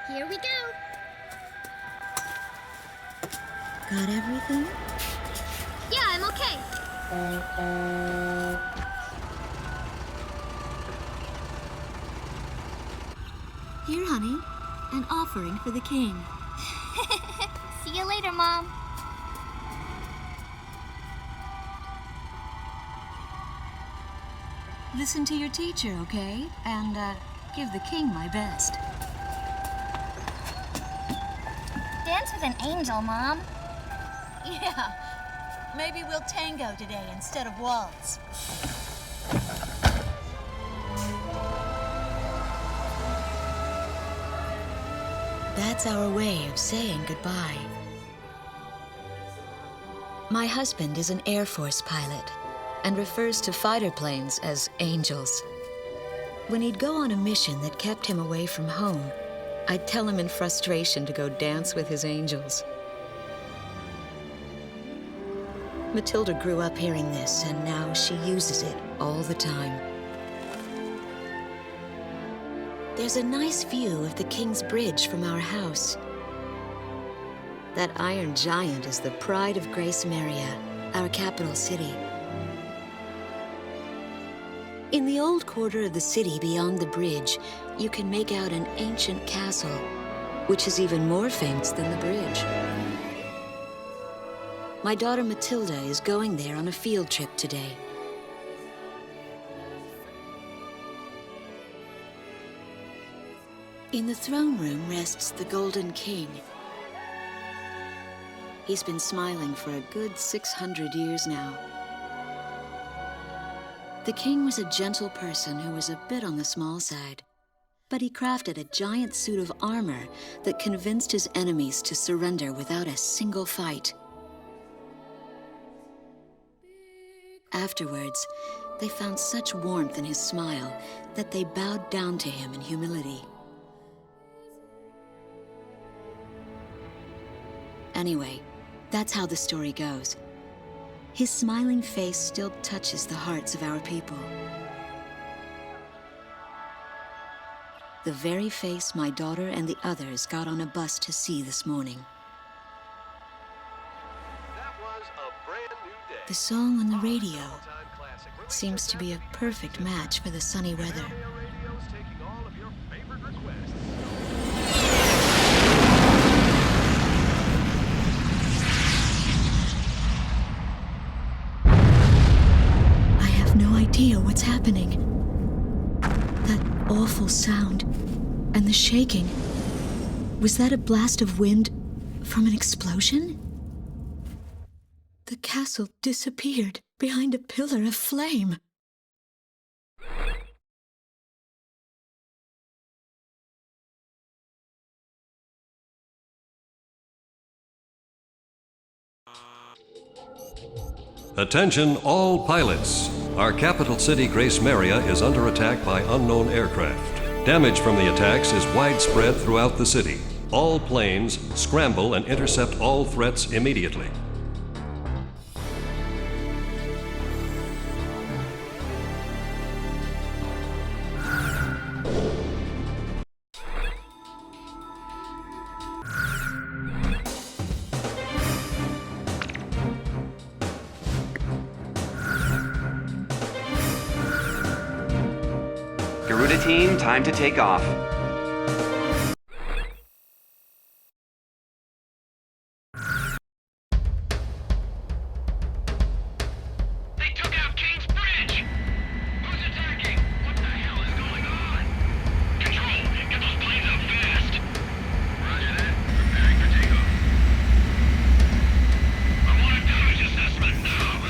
Here we go. Got everything? Yeah, I'm okay. Here, honey. An offering for the king. See you later, Mom. Listen to your teacher, okay? And, give the king my best. Dance with an angel, Mom. Yeah. Maybe we'll tango today instead of waltz. That's our way of saying goodbye. My husband is an Air Force pilot and refers to fighter planes as angels. When he'd go on a mission that kept him away from home, I'd tell him in frustration to go dance with his angels. Matilda grew up hearing this, and now she uses it all the time. There's a nice view of the King's Bridge from our house. That iron giant is the pride of Gracemeria, our capital city. In the old quarter of the city beyond the bridge, you can make out an ancient castle, which is even more famous than the bridge. My daughter Matilda is going there on a field trip today. In the throne room rests the Golden King. He's been smiling for a good 600 years now. The king was a gentle person who was a bit on the small side, but he crafted a giant suit of armor that convinced his enemies to surrender without a single fight. Afterwards, they found such warmth in his smile that they bowed down to him in humility. Anyway, that's how the story goes. His smiling face still touches the hearts of our people. The very face my daughter and the others got on a bus to see this morning. The song on the radio seems to be a perfect match for the sunny weather. I have no idea what's happening. That awful sound and the shaking. Was that a blast of wind from an explosion? The castle disappeared behind a pillar of flame. Attention all pilots. Our capital city, Gracemeria, is under attack by unknown aircraft. Damage from the attacks is widespread throughout the city. All planes scramble and intercept all threats immediately. Garuda Team, time to take off. They took out King's Bridge! Who's attacking? What the hell is going on? Control, get those planes up fast! Roger that. Preparing for takeoff. I want a damage assessment now!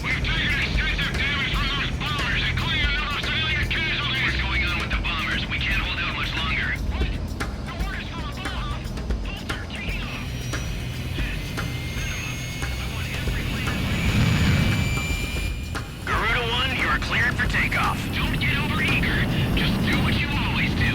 We've taken extensive damage from those bombers, including a number of civilian casualties! What's going on with the bombers? We can't hold out much longer. What? The orders from above! Holster, taking off! I want every plane. Garuda 1, you are cleared for takeoff. Don't get overeager. Just do what you always do.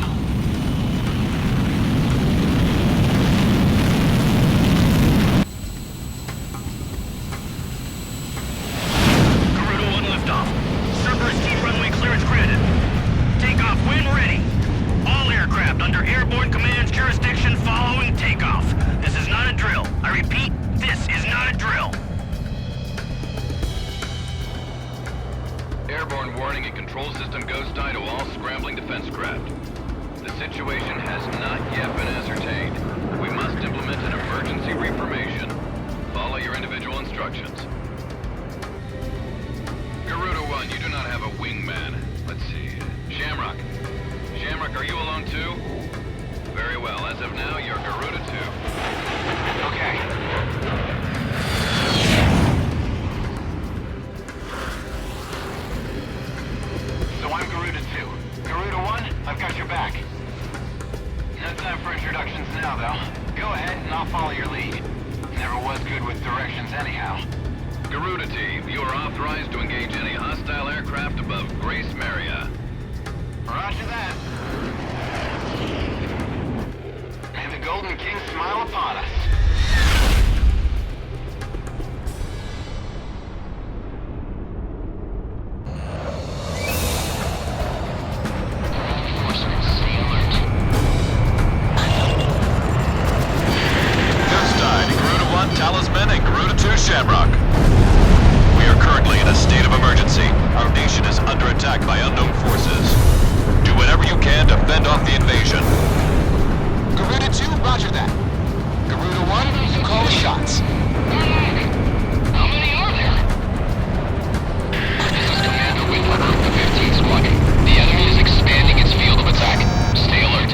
Garuda 1 liftoff. Cerberus Team runway clearance granted. Takeoff when ready. All aircraft under airborne command's jurisdiction Airborne warning and control system ghost die to all scrambling defense craft. The situation has not yet been ascertained. We must implement an emergency reformation. Follow your individual instructions. Garuda 1, you do not have a wingman. Let's see. Shamrock. Shamrock, are you alone too? Very well. As of now, you're Garuda 2. Okay. So I'm Garuda 2. Garuda 1, I've got your back. No time for introductions now, though. Go ahead and I'll follow your lead. Never was good with directions anyhow. Garuda Team, you are authorized to engage any hostile aircraft above Gracemeria. Roger that. May the Golden King smile upon us. Talisman and Garuda 2 Shamrock. We are currently in a state of emergency. Our nation is under attack by unknown forces. Do whatever you can to fend off the invasion. Garuda 2, roger that. Garuda 1, you call the shots. How many are there? This is Commander Whitlover of the 15th Squadron. The enemy is expanding its field of attack. Stay alert.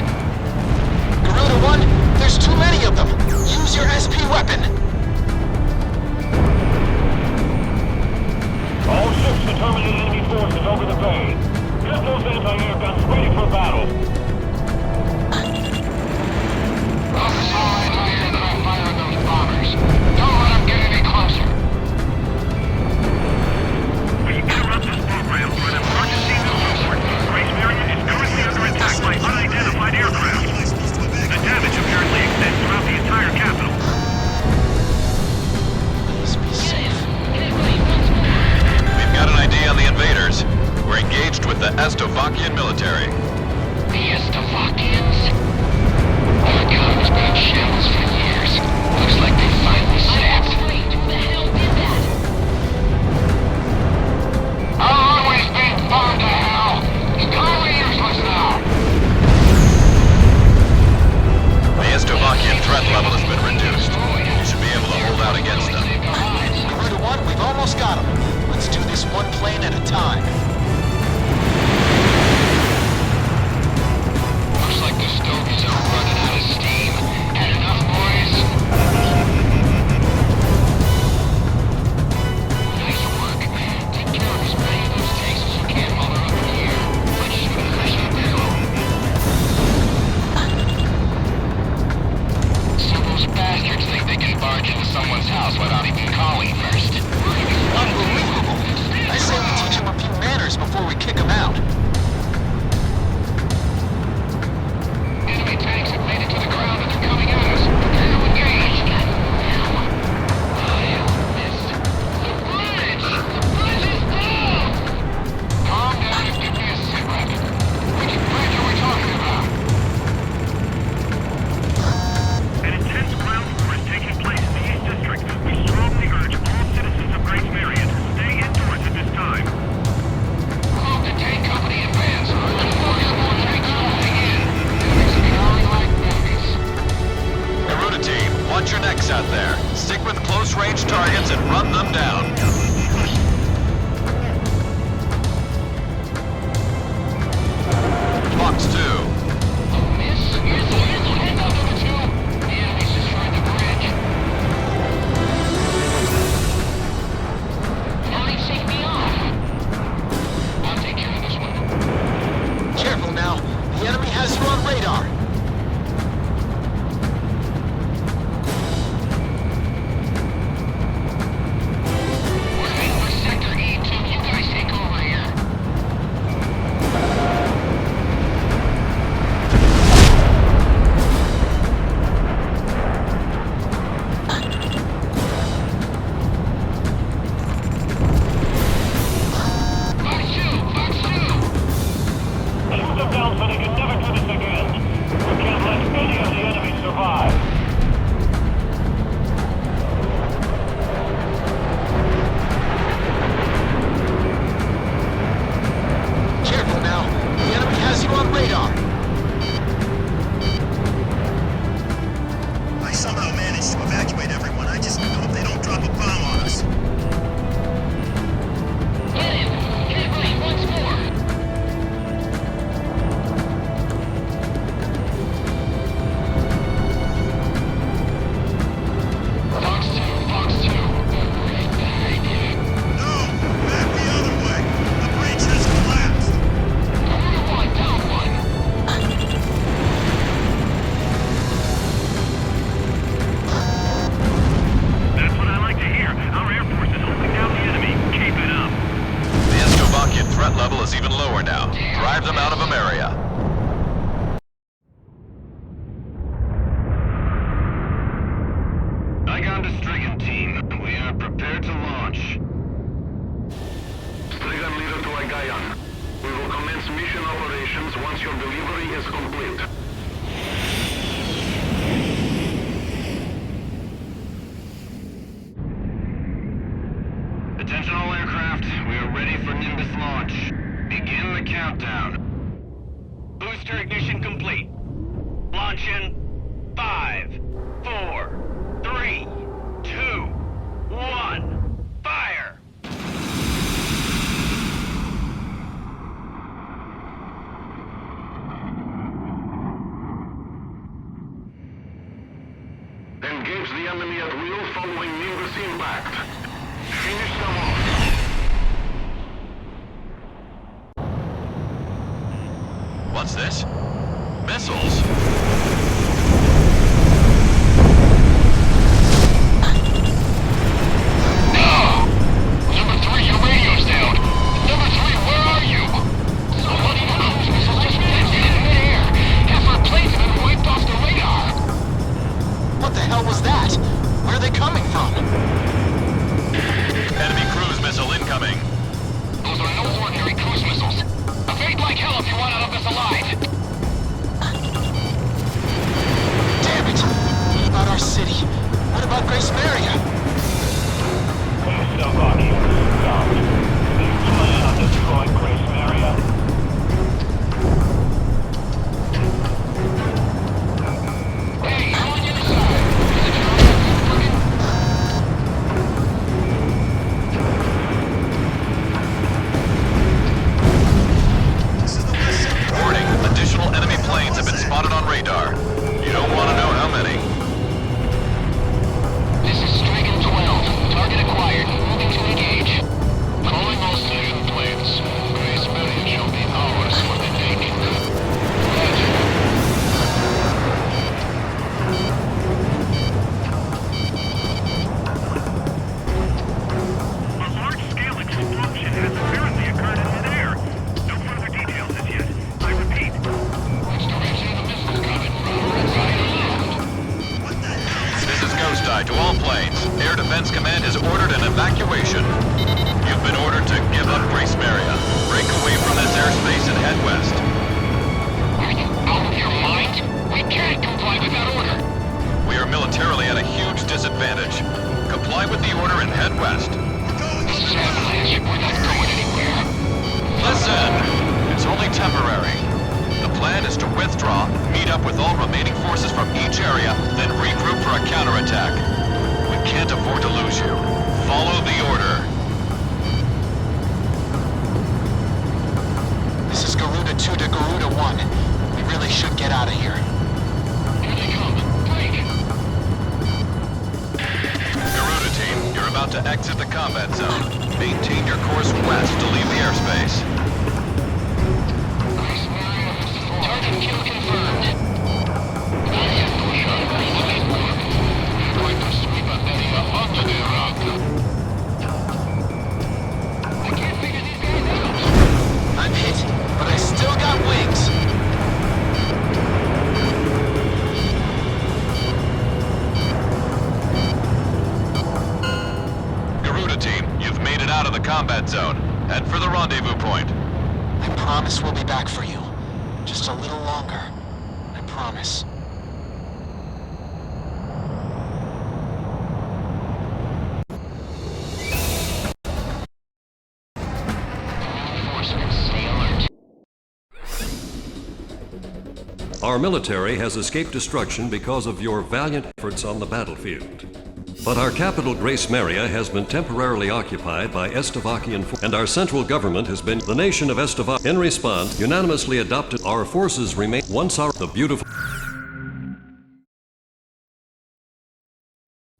Garuda 1, there's too many of them. Use your SP weapon. All ships to terminate enemy forces over the bay. Get those anti-air guns ready for battle. Focus all anti-aircraft fire on those bombers. Don't let them get any closer. We interrupt this program for an emergency news report. Gracemeria is currently under attack by unidentified aircraft. The damage apparently extends throughout the entire capital. Please be safe. We've got an ID on the invaders. We're engaged with the Estovakian military. The Estovakians? Our economy's been in shambles for years. Looks like they finally snapped. Who the hell did that? Our runway's being bombed to hell. It's totally useless now. The Estovakian threat level has been reduced. You should be able to hold out against them. Garuda 1, we've almost got them. Let's do this one plane at a time. Looks like the stogies are running out of steam. Had enough, boys? Nice work. Take care of as many of those tanks as you can while they're up in the air. Let's shoot a nice payload. So those bastards think they can barge into someone's house without even calling first. Unbelievable. I say we teach them a few manners before we kick them out. Enemy tanks have made it to the ground and they're coming at us. Prepare to engage. I missed. The bridge! The bridge is down! Calm down and give me a sit rep. Which bridge are we talking about? An intense ground war is taking place in the East District. We strongly urge all citizens of Gracemeria to stay indoors at this time. Move the tank company in advance. Let's force more tanks moving in. Enemies are crawling like babies. Garuda Team, watch your necks out there. Stick with close-range targets and run them down. Fox 2. Miss? Here's the handout, number 2. The enemy's destroyed the bridge. Now they shake me off. I'll take care of this one. Careful now. The enemy has you on radar. Estovakian threat level is even lower now. Drive them out of Emmeria. Strigon to Strigon Team. We are prepared to launch. Strigon leader to Agayan. We will commence mission operations once your delivery is complete. Attention all aircraft. We are ready for Nimbus launch. Begin the countdown. Booster ignition complete. Launch in 5, 4, 3, 2, 1. Fire! Engage the enemy at will following Nimbus impact. Finish them off. What's this? Missiles? Number 3, your radio's down. Number 3, where are you? Somebody cruise missile just pivoted in midair. Half our planes have been wiped off the radar. What the hell was that? Where are they coming from? Enemy cruise missile incoming. Those are no ordinary cruise missiles. Evade like hell if you want out of this alive. Damn it! What about our city? What about Gracemeria? Estovakian, stop. We plan on destroying Gracemeria. Hey, I'm on your side. Is it working? Warning, additional enemy planes have been spotted on radar. You don't want to know how many. This is Strigon 12. Target acquired. Moving to engage. Calling all station planes. Gracemeria shall be ours for the taking. A large-scale explosion has apparently occurred in midair. No further details as yet. I repeat. Which direction are the missiles coming from? Right or left? This is Ghost Eye to all planes. Air Defense Command has ordered an evacuation. You've been ordered to give up Gracemeria. Break away from this airspace and head west. Are you out of your mind? We can't comply with that order. We are militarily at a huge disadvantage. Comply with the order and head west. This is Avalanche. We're not going anywhere. Listen! It's only temporary. The plan is to withdraw, meet up with all remaining forces from each area, then regroup for a counterattack. We can't afford to lose you. Follow the order. This is Garuda 2 to Garuda 1. We really should get out of here. Here they come. Break. Garuda Team, you're about to exit the combat zone. Maintain your course west to leave the airspace. Target kill confirmed. Not yet, Pusher. We're going to sweep Emmeria under the rug. I can't figure these guys out. I'm hit, but I still got wings. Garuda Team, you've made it out of the combat zone. Head for the rendezvous point. I promise we'll be back for you. Just a little longer. I promise. Our military has escaped destruction because of your valiant efforts on the battlefield. But our capital, Gracemeria, has been temporarily occupied by Estovakian forces, and our central government has been the nation of Estovakian. In response, unanimously adopted our forces remain once our the beautiful.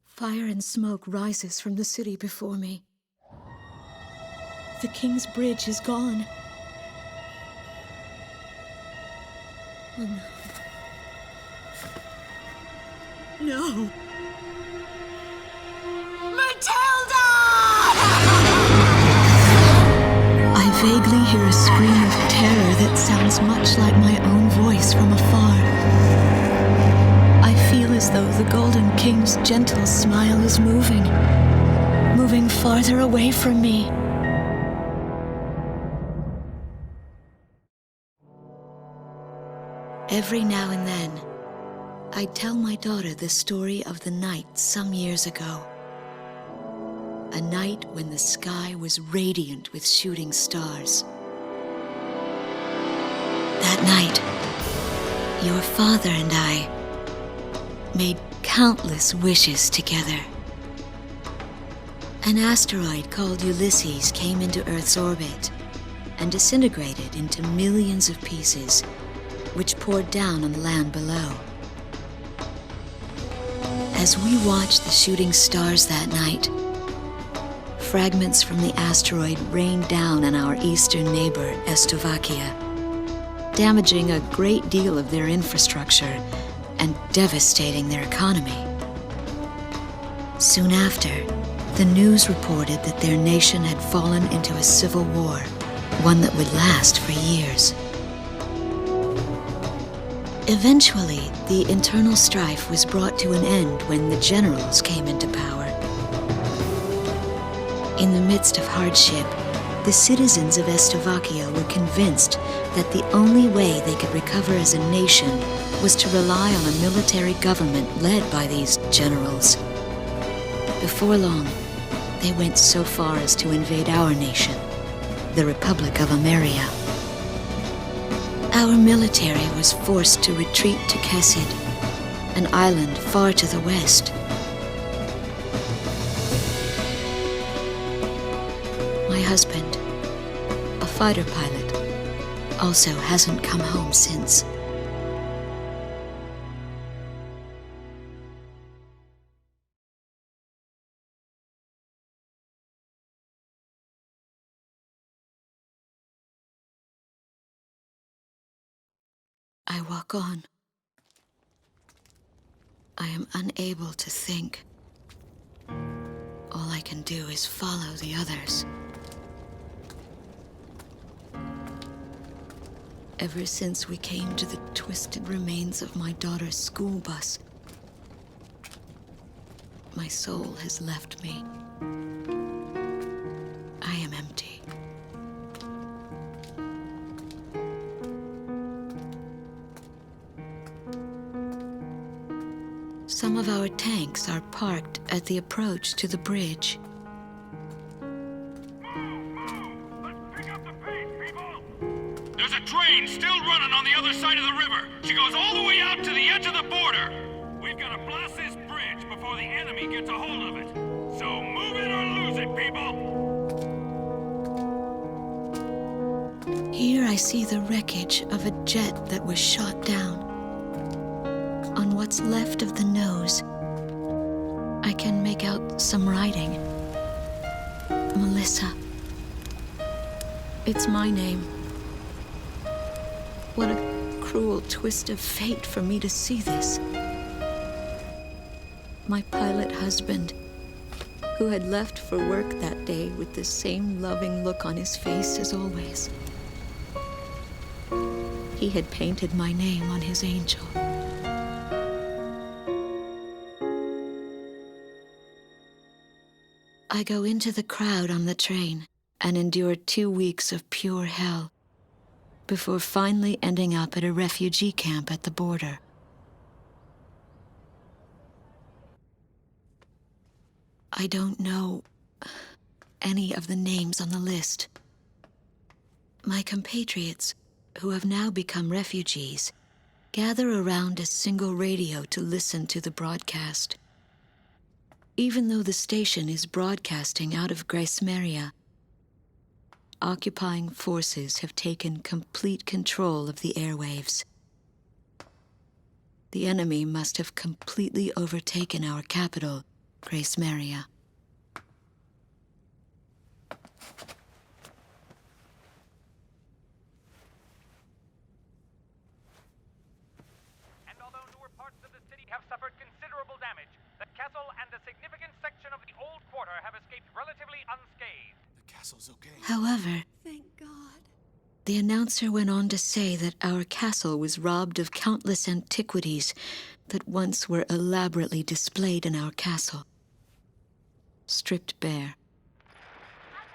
Fire and smoke rises from the city before me. The King's Bridge is gone. Oh no. No! I've vaguely hear a scream of terror that sounds much like my own voice from afar. I feel as though the Golden King's gentle smile is moving farther away from me. Every now and then, I tell my daughter the story of the night some years ago. A night when the sky was radiant with shooting stars. That night, your father and I made countless wishes together. An asteroid called Ulysses came into Earth's orbit and disintegrated into millions of pieces, which poured down on the land below. As we watched the shooting stars that night, fragments from the asteroid rained down on our eastern neighbor, Estovakia, damaging a great deal of their infrastructure and devastating their economy. Soon after, the news reported that their nation had fallen into a civil war, one that would last for years. Eventually, the internal strife was brought to an end when the generals came into power. In the midst of hardship, the citizens of Estovakia were convinced that the only way they could recover as a nation was to rely on a military government led by these generals. Before long, they went so far as to invade our nation, the Republic of Emmeria. Our military was forced to retreat to Kesid, an island far to the west. My husband, a fighter pilot, also hasn't come home since. I walk on. I am unable to think. All I can do is follow the others. Ever since we came to the twisted remains of my daughter's school bus, my soul has left me. I am empty. Some of our tanks are parked at the approach to the bridge. There's a train still running on the other side of the river. She goes all the way out to the edge of the border. We've got to blast this bridge before the enemy gets a hold of it. So move it or lose it, people. Here I see the wreckage of a jet that was shot down. On what's left of the nose, I can make out some writing. Melissa. It's my name. What a cruel twist of fate for me to see this. My pilot husband, who had left for work that day with the same loving look on his face as always. He had painted my name on his angel. I go into the crowd on the train and endure 2 weeks of pure hell before finally ending up at a refugee camp at the border. I don't know any of the names on the list. My compatriots, who have now become refugees, gather around a single radio to listen to the broadcast. Even though the station is broadcasting out of Gracemeria, occupying forces have taken complete control of the airwaves. The enemy must have completely overtaken our capital, Gracemeria. And although newer parts of the city have suffered considerable damage, the castle and a significant section of the old quarter have escaped relatively unscathed. The castle's okay. However, Thank God. The announcer went on to say that our castle was robbed of countless antiquities that once were elaborately displayed in our castle. Stripped bare.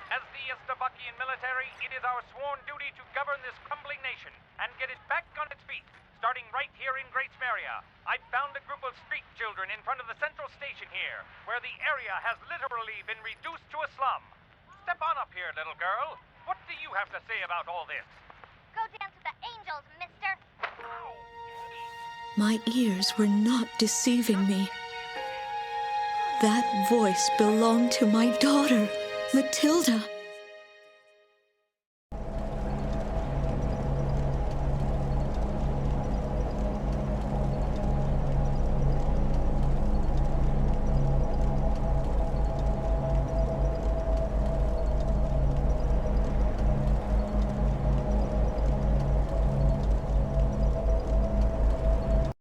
As the Estovakian military, it is our sworn duty to govern this crumbling nation and get it back on its feet, starting right here in Gracemeria. I found a group of street children in front of the central station here, where the area has literally been reduced to a slum. Step on up here, little girl. What do you have to say about all this? Go dance with the angels, mister. My ears were not deceiving me. That voice belonged to my daughter, Matilda.